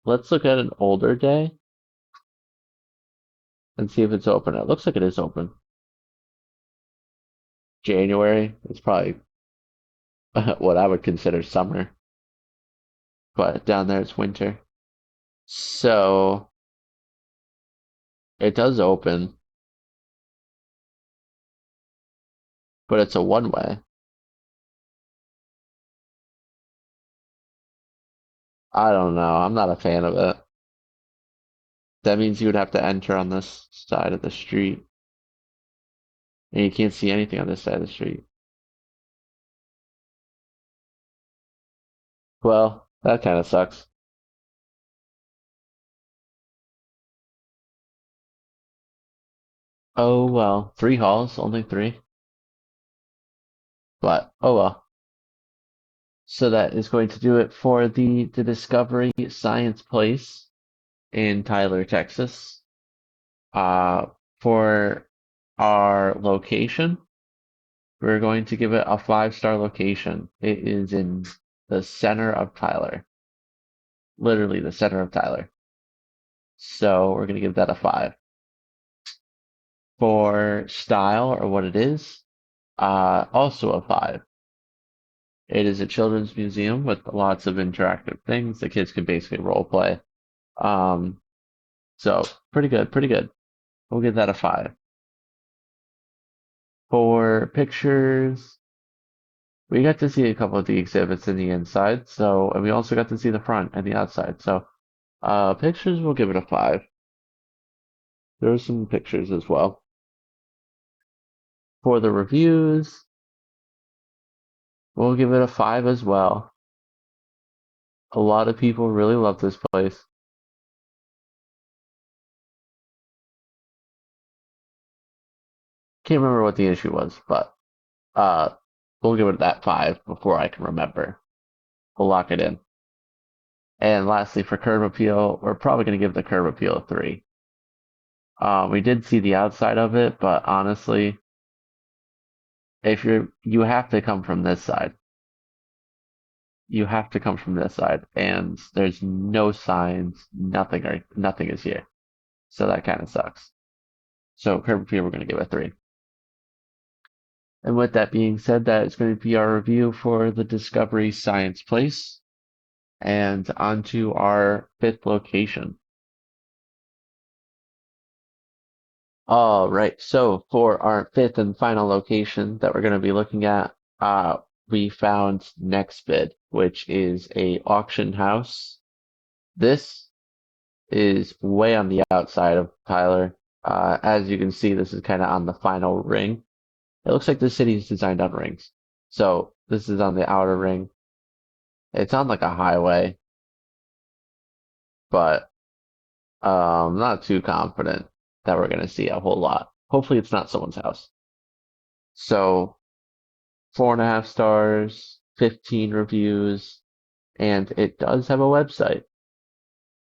let's look at an older day and see if it's open. It looks like it is open. January, it's probably what I would consider summer, but down there it's winter. So it does open, but it's a one way. I don't know. I'm not a fan of it. That means you would have to enter on this side of the street, and you can't see anything on this side of the street. Well, that kind of sucks. Oh well, three halls, only three. But oh well. So that is going to do it for the Discovery Science Place in Tyler, Texas. Uh, for our location, we're going to give it a 5-star location. It is in the center of Tyler, literally the center of Tyler. So we're going to give that a 5. For style or what it is, also a 5. It is a children's museum with lots of interactive things. The kids can basically role play. Um, so pretty good, pretty good. We'll give that a 5. For pictures, we got to see a couple of the exhibits in the inside, so and we also got to see the front and the outside. So pictures, we'll give it a 5. There were some pictures as well. For the reviews, we'll give it a 5 as well. A lot of people really love this place. Can't remember what the issue was, but uh, we'll give it that 5 before I can remember. We'll lock it in. And lastly, for curb appeal, we're probably going to give the curb appeal a 3. We did see the outside of it, but honestly, if you have to come from this side. You have to come from this side, and there's no signs, nothing is here. So that kind of sucks. So curb appeal, we're going to give it a 3. And with that being said, that is going to be our review for the Discovery Science Place. And on to our 5th location. All right, so for our 5th and final location that we're going to be looking at, we found NextBid, which is a auction house. This is way on the outside of Tyler. As you can see, this is kind of on the final ring. It looks like the city is designed on rings. So this is on the outer ring. It's on like a highway, but I'm not too confident that we're going to see a whole lot. Hopefully, it's not someone's house. So 4.5 stars, 15 reviews, and it does have a website.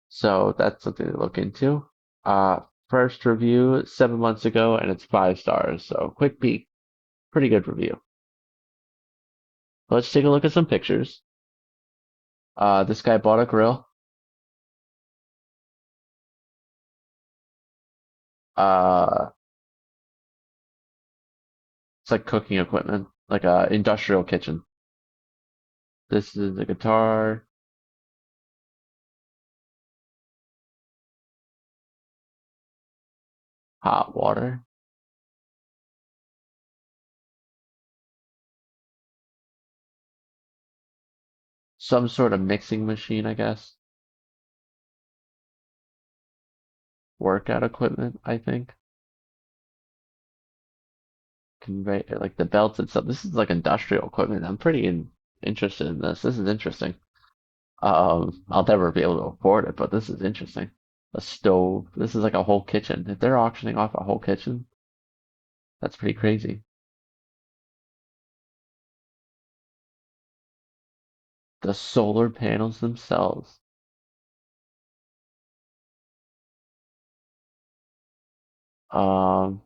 So that's something to look into. Uh, First review 7 months ago, and it's 5 stars. So quick peek, pretty good review. Let's take a look at some pictures. This guy bought a grill. Uh, it's like cooking equipment, like a industrial kitchen. This is a guitar, hot water, some sort of mixing machine, I guess. Workout equipment, I think. Convey like the belts and stuff. This is like industrial equipment. I'm interested in this. This is interesting. I'll never be able to afford it, but this is interesting. A stove. This is like a whole kitchen. If they're auctioning off a whole kitchen, that's pretty crazy. The solar panels themselves. Um,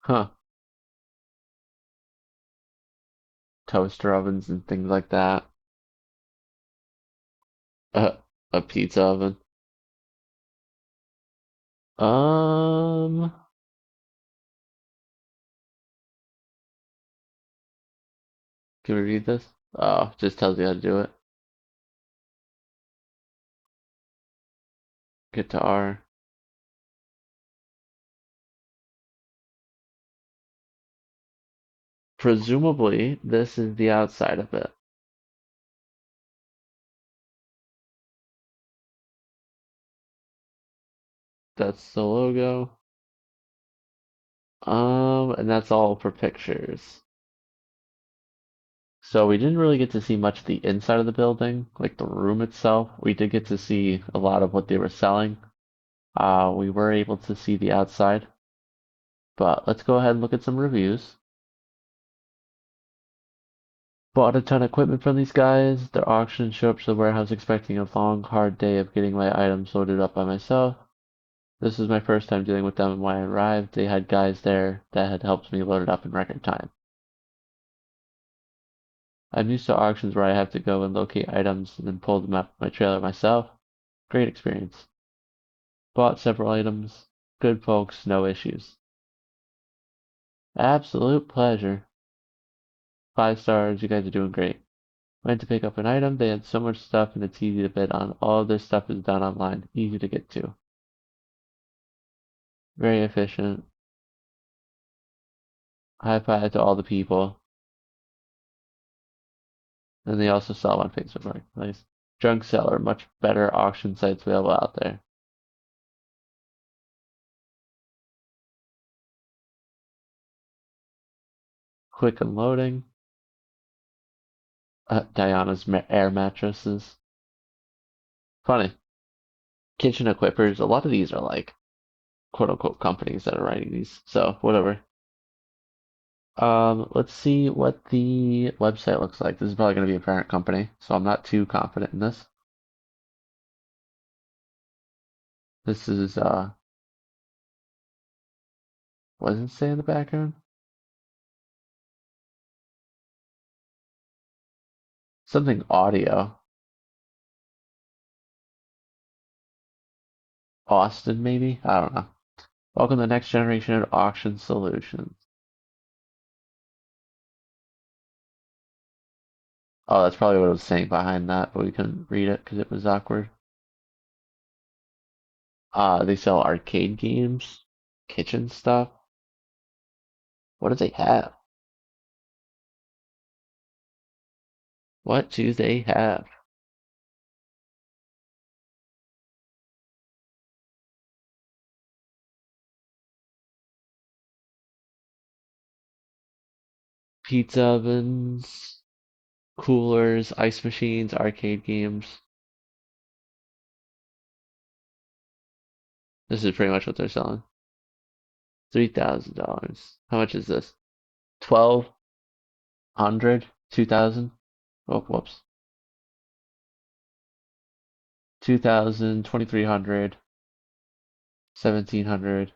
huh. Toaster ovens and things like that. Uh, a pizza oven. Um, can we read this? Oh, just tells you how to do it. Guitar. Presumably, this is the outside of it. That's the logo. And that's all for pictures. So we didn't really get to see much of the inside of the building, like the room itself. We did get to see a lot of what they were selling. We were able to see the outside, but let's go ahead and look at some reviews. Bought a ton of equipment from these guys. Their auction showed up to the warehouse expecting a long, hard day of getting my items loaded up by myself. This was my first time dealing with them, and when I arrived, they had guys there that had helped me load it up in record time. I'm used to auctions where I have to go and locate items and then pull them up my trailer myself. Great experience. Bought several items. Good folks, no issues. Absolute pleasure. 5 stars, you guys are doing great. Went to pick up an item, they had so much stuff and it's easy to bid on. All of this stuff is done online, easy to get to. Very efficient. High five to all the people. And they also sell on Facebook Marketplace. Junk Seller, much better auction sites available out there. Quick unloading. Diana's air mattresses. Funny. Kitchen equippers. A lot of these are like quote unquote companies that are writing these. So whatever. Let's see what the website looks like. This is probably going to be a parent company, so I'm not too confident in this. This is what does it say in the background? Something audio. Austin, maybe? I don't know. Welcome to the next generation of auction solutions. Oh, that's probably what it was saying behind that, but we couldn't read it because it was awkward. They sell arcade games, kitchen stuff. What do they have? What do they have? Pizza ovens, coolers, ice machines, arcade games. This is pretty much what they're selling. $3,000. How much is this? 12? 100, 2000. Oh, whoops. 2000, 2300, 1700,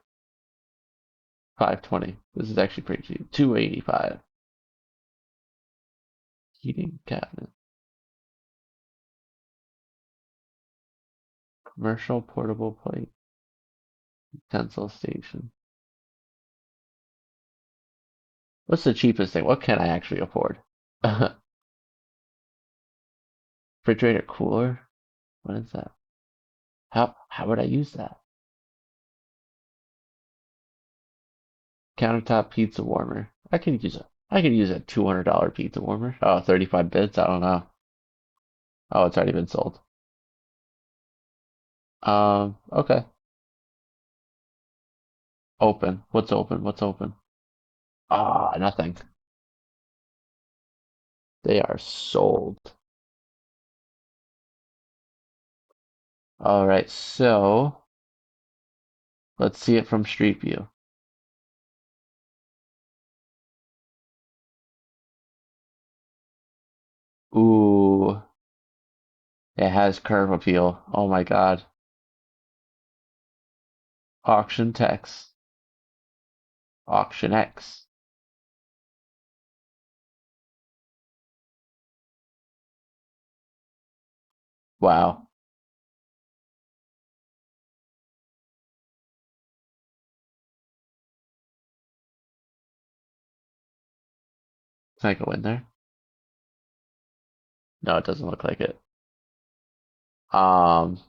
520. This is actually pretty cheap. 285. Heating cabinet. Commercial portable plate. Utensil station. What's the cheapest thing? What can I actually afford? Refrigerator cooler? What is that? How would I use that? Countertop pizza warmer. I could use a $200 pizza warmer. Oh, 35 bits? I don't know. Oh, it's already been sold. Okay. Open. What's open? What's open? Ah, nothing. They are sold. All right, so let's see it from Street View. Ooh, it has curve appeal. Oh my God. Auction text. Auction X. Wow. Can I go in there? No, it doesn't look like it. Um,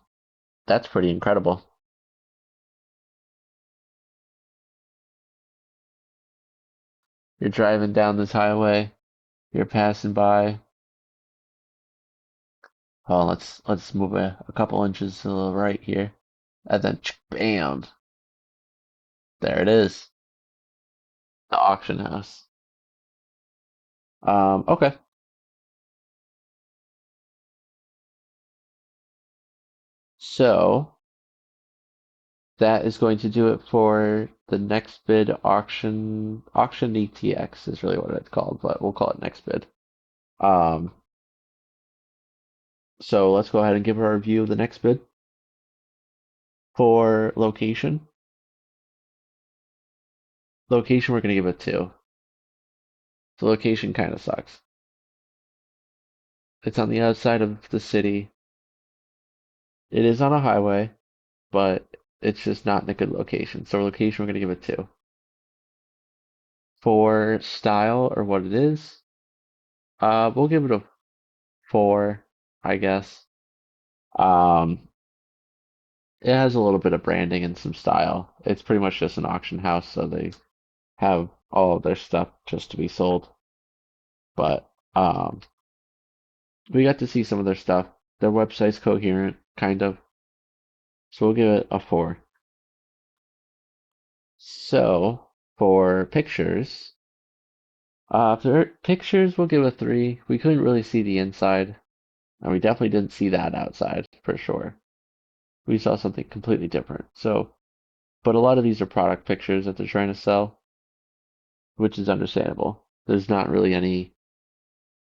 that's pretty incredible. You're driving down this highway, you're passing by. Oh, let's move a couple inches to the right here. And then bam, there it is. The auction house. Okay. So that is going to do it for the next bid auction. Auction ETX is really what it's called, but we'll call it next bid. Um, so let's go ahead and give our review of the next bid. For location, location we're gonna give it two. The location kind of sucks. It's on the outside of the city. It is on a highway, but it's just not in a good location. So location we're gonna give it two. For style or what it is, we'll give it a four, I guess. Um, it has a little bit of branding and some style. It's pretty much just an auction house, so they have all of their stuff just to be sold. But we got to see some of their stuff. Their website's coherent, kind of. So we'll give it a four. So for pictures, for pictures, we'll give a three. We couldn't really see the inside, and we definitely didn't see that outside for sure. We saw something completely different. So, but a lot of these are product pictures that they're trying to sell, which is understandable. There's not really any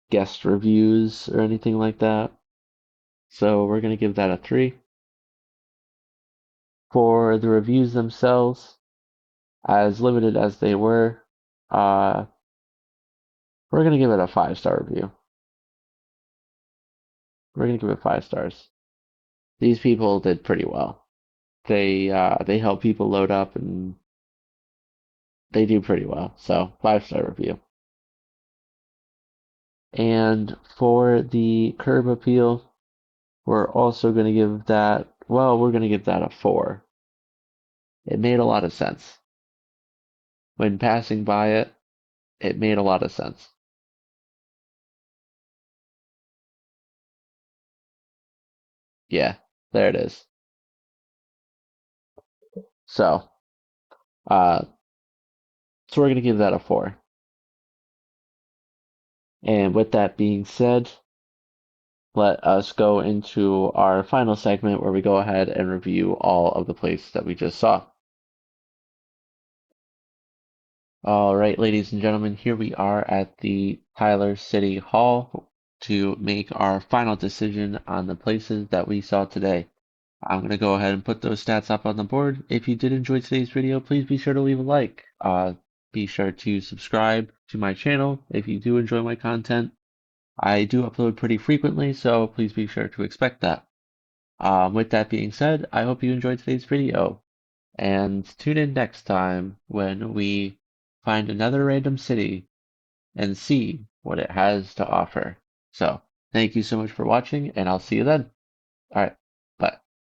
guest reviews or anything like that. So we're going to give that a three. For the reviews themselves, as limited as they were, uh, we're going to give it a 5-star review. We're going to give it 5 stars. These people did pretty well. They help people load up and they do pretty well. So 5-star review. And for the curb appeal, we're also going to give that, well, we're going to give that a 4. It made a lot of sense. When passing by it, it made a lot of sense. Yeah, there it is. So, uh, so we're going to give that a 4. And with that being said, let us go into our final segment where we go ahead and review all of the places that we just saw. All right, ladies and gentlemen, here we are at the Tyler City Hall to make our final decision on the places that we saw today. I'm going to go ahead and put those stats up on the board. If you did enjoy today's video, please be sure to leave a like. Be sure to subscribe to my channel if you do enjoy my content. I do upload pretty frequently, so please be sure to expect that. With that being said, I hope you enjoyed today's video, and tune in next time when we find another random city and see what it has to offer. So, thank you so much for watching, and I'll see you then. All right.